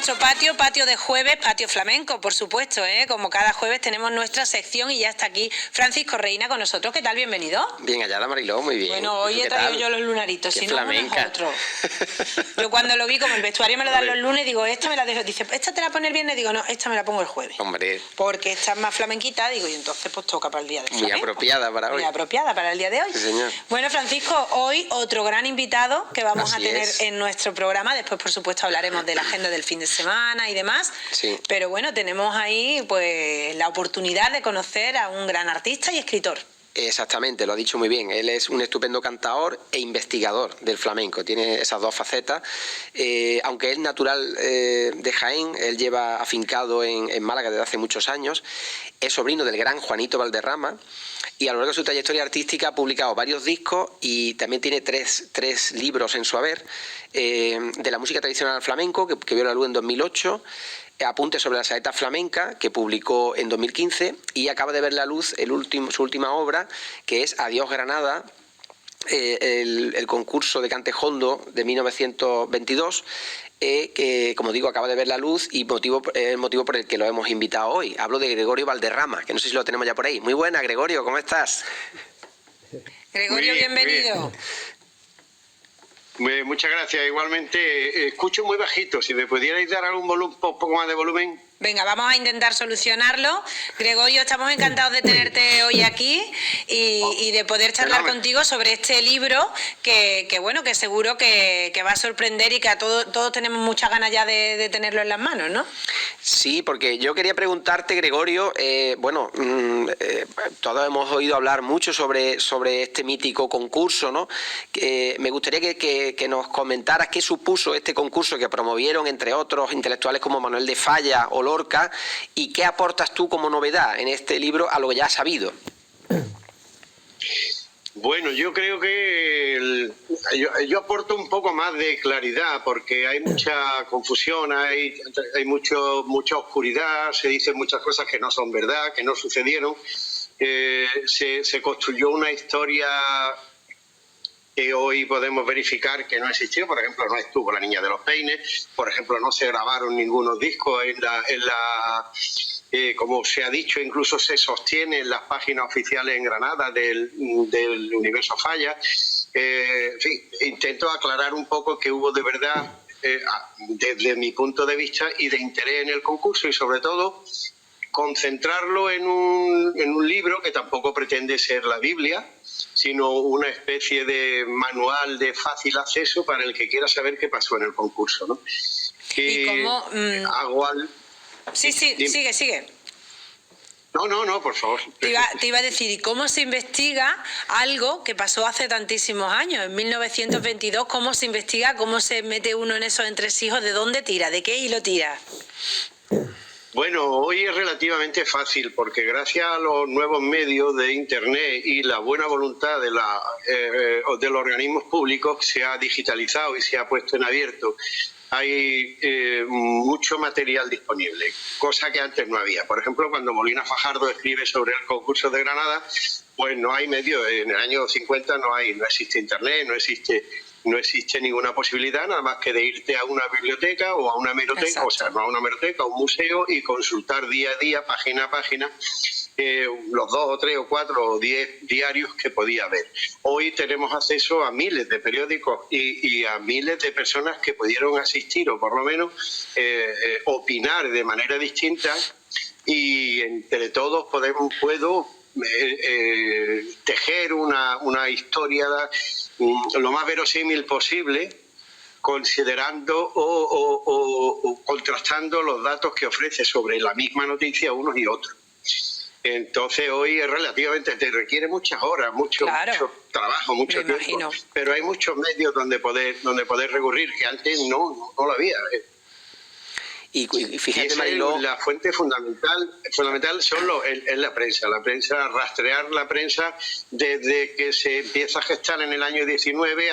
nuestro patio de jueves, patio flamenco, por supuesto, ¿eh? Como cada jueves tenemos nuestra sección y ya está aquí Francisco Reina con nosotros. ¿Qué tal? Bienvenido. Bien hallada, Mariló, muy bien. Bueno, hoy he traído yo los lunaritos, Qué si no, uno es flamenca. otro. Yo cuando lo vi, como el vestuario me lo dan los lunes, digo, esta me la dejo. Dice, ¿esta te la pone el viernes? Digo, no, esta me la pongo el jueves. Hombre. Porque esta es más flamenquita, digo, y entonces pues toca para el día de hoy. Muy apropiada para hoy. Muy apropiada para el día de hoy. Sí, señor. Bueno, Francisco, hoy otro gran invitado que vamos a tener en nuestro programa. Después, por supuesto, hablaremos de la agenda del fin de semana y demás. Sí. Pero bueno, tenemos ahí pues la oportunidad de conocer a un gran artista y escritor. Exactamente, lo ha dicho muy bien. Él es un estupendo cantador e investigador del flamenco. Tiene esas dos facetas. Aunque es natural de Jaén, él lleva afincado en Málaga desde hace muchos años. Es sobrino del gran Juanito Valderrama y a lo largo de su trayectoria artística ha publicado varios discos y también tiene tres libros en su haber. De la música tradicional al flamenco, que vio la luz en 2008. Apuntes sobre la saeta flamenca, que publicó en 2015, y acaba de ver la luz su última obra, que es Adiós Granada, el concurso de cante jondo de 1922, que, como digo, acaba de ver la luz y el motivo por el que lo hemos invitado hoy. Hablo de Gregorio Valderrama, que no sé si lo tenemos ya por ahí. Muy buena, Gregorio, ¿cómo estás? Gregorio, bienvenido. Muchas gracias. Igualmente, escucho muy bajito. Si me pudierais dar algún poco más de volumen. Venga, vamos a intentar solucionarlo. Gregorio, estamos encantados de tenerte hoy aquí y de poder charlar contigo sobre este libro que bueno, que seguro que va a sorprender y que a todos tenemos muchas ganas ya de tenerlo en las manos, ¿no? Sí, porque yo quería preguntarte, Gregorio, todos hemos oído hablar mucho sobre este mítico concurso, ¿no? Me gustaría que nos comentaras qué supuso este concurso que promovieron, entre otros, intelectuales como Manuel de Falla o Lorca, y qué aportas tú como novedad en este libro a lo que ya has sabido. Bueno, yo creo que yo aporto un poco más de claridad porque hay mucha confusión, hay mucha oscuridad, se dicen muchas cosas que no son verdad, que no sucedieron. Se construyó una historia que hoy podemos verificar que no existió. Por ejemplo, no estuvo La Niña de los Peines, por ejemplo, no se grabaron ningunos discos como se ha dicho, incluso se sostiene en las páginas oficiales en Granada del Universo Falla. En fin, intento aclarar un poco que hubo de verdad, desde mi punto de vista y de interés en el concurso, y sobre todo concentrarlo en un libro que tampoco pretende ser la Biblia, sino una especie de manual de fácil acceso para el que quiera saber qué pasó en el concurso, ¿no? ¿Y cómo? Sí, sigue. No, por favor. Te iba a decir, ¿y cómo se investiga algo que pasó hace tantísimos años? En 1922, ¿cómo se investiga? ¿Cómo se mete uno en esos entresijos? ¿De dónde tira? ¿De qué hilo tira? Bueno, hoy es relativamente fácil porque gracias a los nuevos medios de Internet y la buena voluntad de los organismos públicos se ha digitalizado y se ha puesto en abierto. Hay mucho material disponible, cosa que antes no había. Por ejemplo, cuando Molina Fajardo escribe sobre el concurso de Granada, pues no hay medios. En el año 50 no existe Internet, no existe ninguna posibilidad nada más que de irte a una biblioteca o a una hemeroteca. Exacto. O sea, no a una hemeroteca, a un museo, y consultar día a día, página a página, los 2 o 3 o 4 o 10 diarios que podía haber. Hoy tenemos acceso a miles de periódicos y a miles de personas que pudieron asistir o por lo menos opinar de manera distinta, y entre todos puedo tejer una historia lo más verosímil posible, considerando o contrastando los datos que ofrece sobre la misma noticia unos y otros. Entonces hoy es relativamente, te requiere muchas horas, mucho trabajo, mucho tiempo, pero hay muchos medios donde poder recurrir que antes no lo había. Y fíjate, Mariló, la fuente fundamental es la prensa, rastrear la prensa desde que se empieza a gestar en el año 19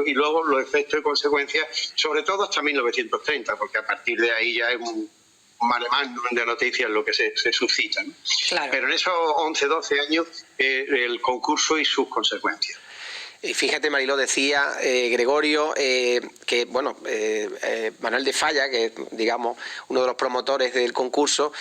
y luego los efectos y consecuencias, sobre todo hasta 1930, porque a partir de ahí ya es un maremándum de noticias lo que se suscita, ¿no? Claro. Pero en esos 11, 12 años el concurso y sus consecuencias. Y fíjate, Mariló, decía Gregorio que, bueno, Manuel de Falla, que es, digamos, uno de los promotores del concurso,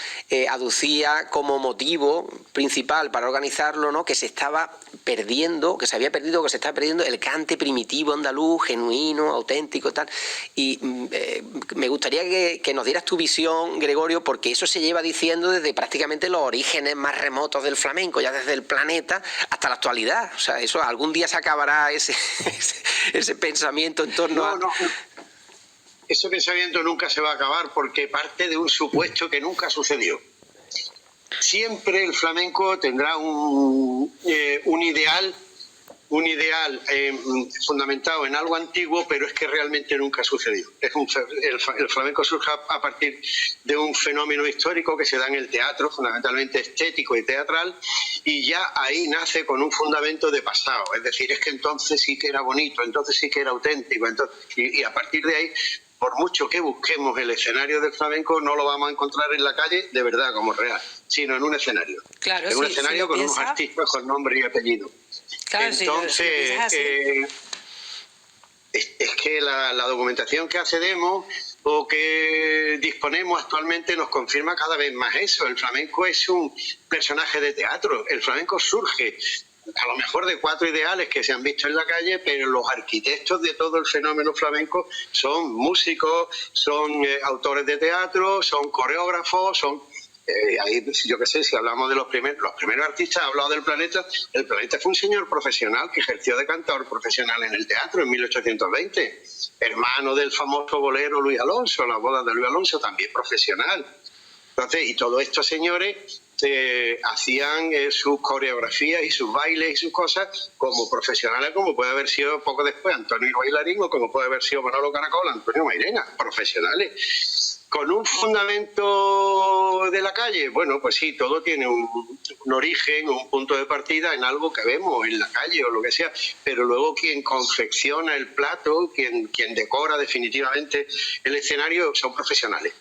aducía como motivo principal para organizarlo, ¿no?, que se estaba perdiendo, que se había perdido, que se estaba perdiendo el cante primitivo andaluz, genuino, auténtico, tal. Y me gustaría que nos dieras tu visión, Gregorio, porque eso se lleva diciendo desde prácticamente los orígenes más remotos del flamenco, ya desde el planeta hasta la actualidad. O sea, eso algún día se acabará ese pensamiento en torno a... No, ese pensamiento nunca se va a acabar porque parte de un supuesto que nunca sucedió. Siempre el flamenco tendrá un ideal fundamentado en algo antiguo, pero es que realmente nunca sucedió. El flamenco surge a partir de un fenómeno histórico que se da en el teatro, fundamentalmente estético y teatral, y ya ahí nace con un fundamento de pasado. Es decir, es que entonces sí que era bonito, entonces sí que era auténtico, y a partir de ahí, por mucho que busquemos el escenario del flamenco, no lo vamos a encontrar en la calle de verdad como real, sino en un escenario. Claro, en un escenario con unos artistas con nombre y apellido. Claro, entonces, es que la documentación que accedemos o que disponemos actualmente nos confirma cada vez más eso. El flamenco es un personaje de teatro. El flamenco surge a lo mejor de 4 ideales que se han visto en la calle, pero los arquitectos de todo el fenómeno flamenco son músicos, son autores de teatro, son coreógrafos, son... ahí, yo qué sé, si hablamos de los primeros artistas, ha hablado del Planeta. El Planeta fue un señor profesional que ejerció de cantador profesional en el teatro en 1820, hermano del famoso bolero Luis Alonso, las bodas de Luis Alonso, también profesional. Entonces, y todos estos señores hacían sus coreografías y sus bailes y sus cosas como profesionales, como puede haber sido poco después Antonio Bailarín o como puede haber sido Manolo Caracol, Antonio Mairena, profesionales. Con un fundamento de la calle, bueno, pues sí, todo tiene un origen, un punto de partida en algo que vemos en la calle o lo que sea, pero luego quien confecciona el plato, quien decora definitivamente el escenario son profesionales.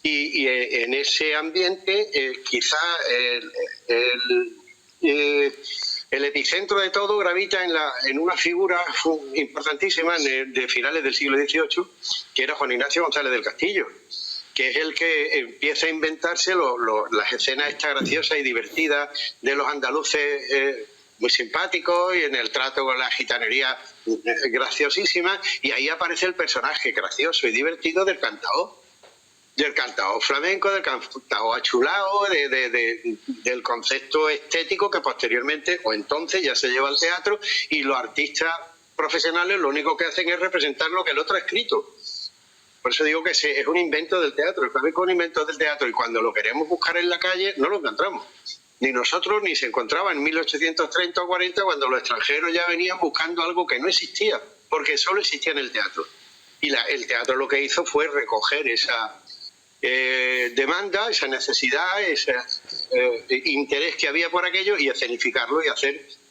Y en ese ambiente quizá el epicentro de todo gravita en una figura importantísima de finales del siglo XVIII, que era Juan Ignacio González del Castillo, que es el que empieza a inventarse las escenas estas graciosas y divertidas de los andaluces muy simpáticos y en el trato con la gitanería graciosísima, y ahí aparece el personaje gracioso y divertido del cantao flamenco, del cantao achulao, del concepto estético que posteriormente o entonces ya se lleva al teatro, y los artistas profesionales lo único que hacen es representar lo que el otro ha escrito. Por eso digo que es un invento del teatro, el flamenco es un invento del teatro, y cuando lo queremos buscar en la calle no lo encontramos. Ni nosotros ni se encontraba en 1830 o 40, cuando los extranjeros ya venían buscando algo que no existía, porque solo existía en el teatro. Y el teatro lo que hizo fue recoger esa demanda, esa necesidad, ese interés que había por aquello, y escenificarlo y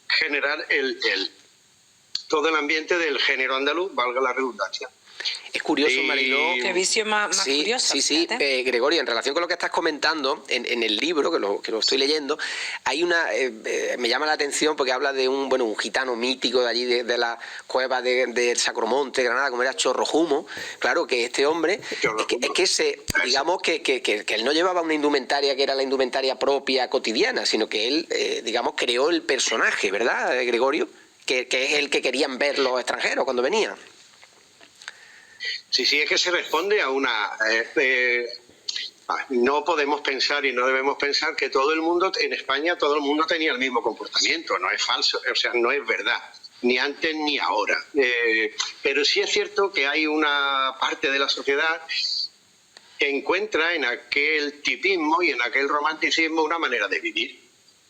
generar todo el ambiente del género andaluz, valga la redundancia. Es curioso, Mariló. Qué visión más sí, curiosa. Sí, Gregorio, en relación con lo que estás comentando, en el libro, que lo estoy leyendo, hay una... me llama la atención porque habla de un gitano mítico de allí, de la cueva del Sacromonte, Granada, como era Chorrojumo. Claro que este hombre, digamos que él no llevaba una indumentaria que era la indumentaria propia cotidiana, sino que él, digamos, creó el personaje, ¿verdad, Gregorio? Que es el que querían ver los extranjeros cuando venían. Sí, es que se responde a una... no podemos pensar y no debemos pensar que todo el mundo, en España, todo el mundo tenía el mismo comportamiento. No es falso, o sea, no es verdad, ni antes ni ahora. Pero sí es cierto que hay una parte de la sociedad que encuentra en aquel tipismo y en aquel romanticismo una manera de vivir.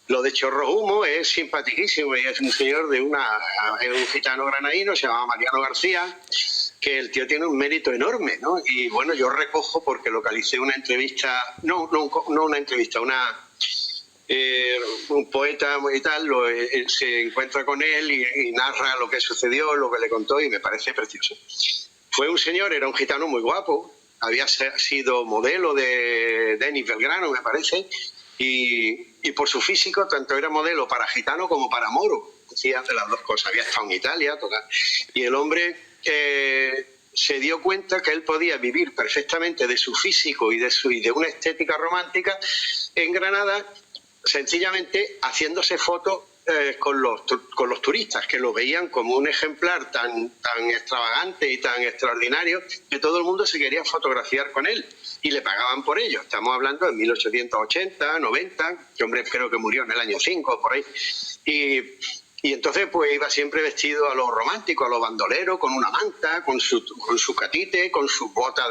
Lo de Chorrojumo es simpaticísimo, y es un señor es un gitano granadino, se llama Mariano García, que el tío tiene un mérito enorme, ¿no? Y bueno, yo recojo porque localicé una entrevista, no una entrevista, un poeta y tal, se encuentra con él y narra lo que sucedió, lo que le contó, y me parece precioso. Fue un señor, era un gitano muy guapo, había sido modelo de Denis Belgrano, me parece, y por su físico tanto era modelo para gitano como para moro. hacía de las dos cosas. Había estado en Italia, total. Y el hombre se dio cuenta que él podía vivir perfectamente de su físico y de una estética romántica en Granada, sencillamente haciéndose fotos con los turistas, que lo veían como un ejemplar tan extravagante y tan extraordinario que todo el mundo se quería fotografiar con él y le pagaban por ello. Estamos hablando de 1880, 90, que hombre creo que murió en el año 5, por ahí. Y entonces pues iba siempre vestido a lo romántico, a lo bandolero, con una manta, con su catite, con sus botas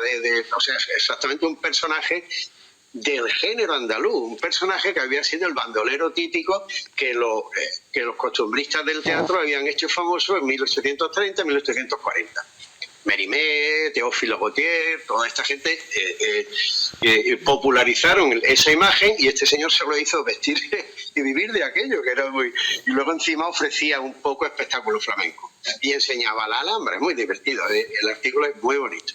o sea, exactamente un personaje del género andaluz, un personaje que había sido el bandolero típico que los costumbristas del teatro habían hecho famoso en 1830, 1840. Mérimée, Teófilo Gautier, toda esta gente popularizaron esa imagen y este señor se lo hizo vestir y vivir de aquello, que era muy... Y luego encima ofrecía un poco espectáculo flamenco y enseñaba la Alhambra, es muy divertido, el artículo es muy bonito.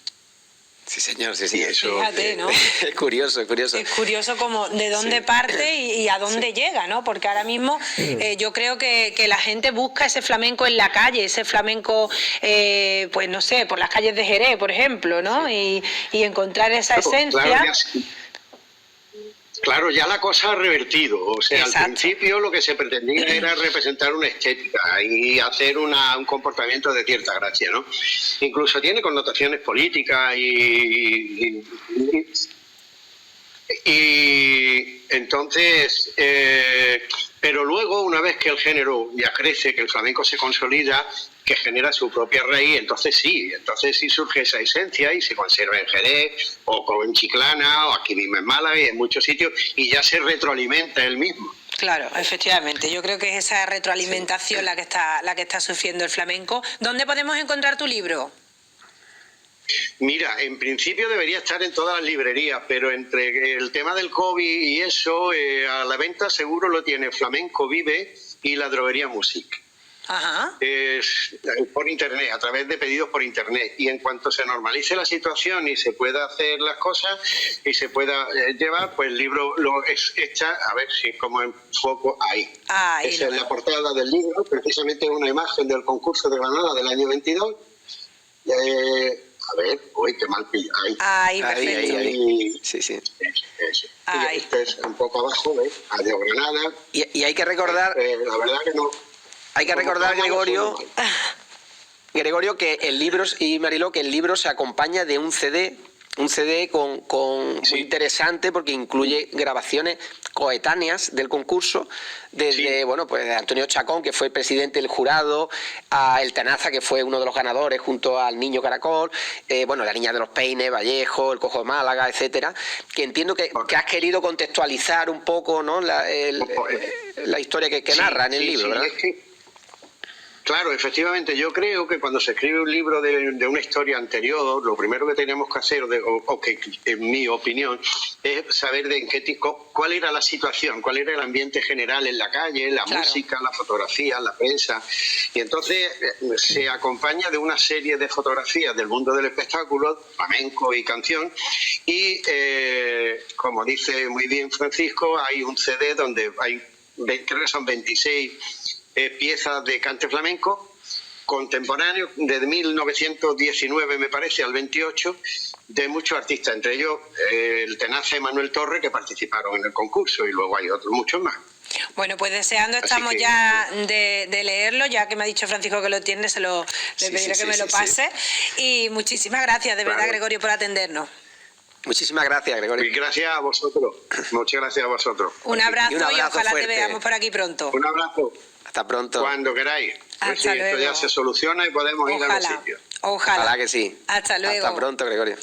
Sí, señor, sí, sí. Eso, fíjate, ¿no? Es curioso, es curioso. Es curioso como de dónde parte y a dónde llega, ¿no? Porque ahora mismo yo creo que la gente busca ese flamenco en la calle, ese flamenco, pues no sé, por las calles de Jerez, por ejemplo, ¿no? Y encontrar esa esencia... Claro, ya la cosa ha revertido. O sea, Exacto. Al principio lo que se pretendía era representar una estética y hacer un comportamiento de cierta gracia, ¿no? Incluso tiene connotaciones políticas y entonces... pero luego, una vez que el género ya crece, que el flamenco se consolida, que genera su propia raíz, entonces sí surge esa esencia y se conserva en Jerez, o en Chiclana, o aquí mismo en Málaga y en muchos sitios, y ya se retroalimenta él mismo. Claro, efectivamente. Yo creo que es esa retroalimentación la que está sufriendo el flamenco. ¿Dónde podemos encontrar tu libro? Mira, en principio debería estar en todas las librerías, pero entre el tema del COVID y eso, a la venta seguro lo tiene Flamenco Vive y la Droguería Music. Ajá. Por internet, a través de pedidos por internet, y en cuanto se normalice la situación y se pueda hacer las cosas y se pueda llevar, pues el libro lo echa, a ver si como enfoco ahí. Esa es la portada del libro, precisamente una imagen del concurso de Granada del año 22. A ver, uy, qué mal pillo. Ahí, perfecto. Ahí. Sí, sí. Eso. Y este es un poco abajo, ¿ves? Adiós Granada. Y hay que recordar... la verdad que no... Hay que recordar, Gregorio, que el libro, y Mariló, que el libro se acompaña de un CD muy interesante porque incluye grabaciones coetáneas del concurso, desde bueno, pues de Antonio Chacón, que fue el presidente del jurado, a El Tenaza, que fue uno de los ganadores junto al Niño Caracol, bueno, La Niña de los Peines, Vallejo, El Cojo de Málaga, etcétera, que entiendo que has querido contextualizar un poco, ¿no?, la historia que narra en el libro, ¿verdad? Claro, efectivamente, yo creo que cuando se escribe un libro de una historia anterior, lo primero que tenemos que hacer, o que en mi opinión, es saber cuál era la situación, cuál era el ambiente general en la calle, la música, la fotografía, la prensa. Y entonces se acompaña de una serie de fotografías del mundo del espectáculo, flamenco y canción, y como dice muy bien Francisco, hay un CD donde hay, creo que son 26 piezas de cante flamenco contemporáneo, desde 1919 me parece al 28, de muchos artistas, entre ellos el Tenaza y Manuel Torre, que participaron en el concurso, y luego hay otros muchos más. Bueno, pues deseando estamos ya de leerlo, ya que me ha dicho Francisco que lo tiene, le pediré que me lo pase. Y muchísimas gracias, de verdad, Gregorio, por atendernos. Muchísimas gracias, Gregorio. Y gracias a vosotros. Muchas gracias a vosotros. Un abrazo y ojalá fuerte. te veamos por aquí pronto. Un abrazo. Hasta pronto. Cuando queráis. Hasta luego. Esto ya se soluciona y podemos ir a los sitios. Ojalá que sí. Hasta luego. Hasta pronto, Gregorio.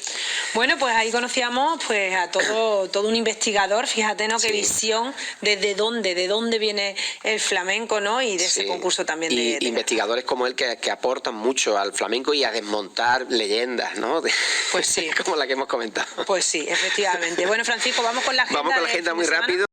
Bueno, pues ahí conocíamos pues a todo un investigador, fíjate, ¿no? Qué visión, de dónde viene el flamenco, ¿no? Y de ese concurso también de investigadores como él que aportan mucho al flamenco y a desmontar leyendas, ¿no? Pues sí. Como la que hemos comentado. Pues sí, efectivamente. Bueno, Francisco, vamos con la agenda. Vamos con la agenda muy rápido.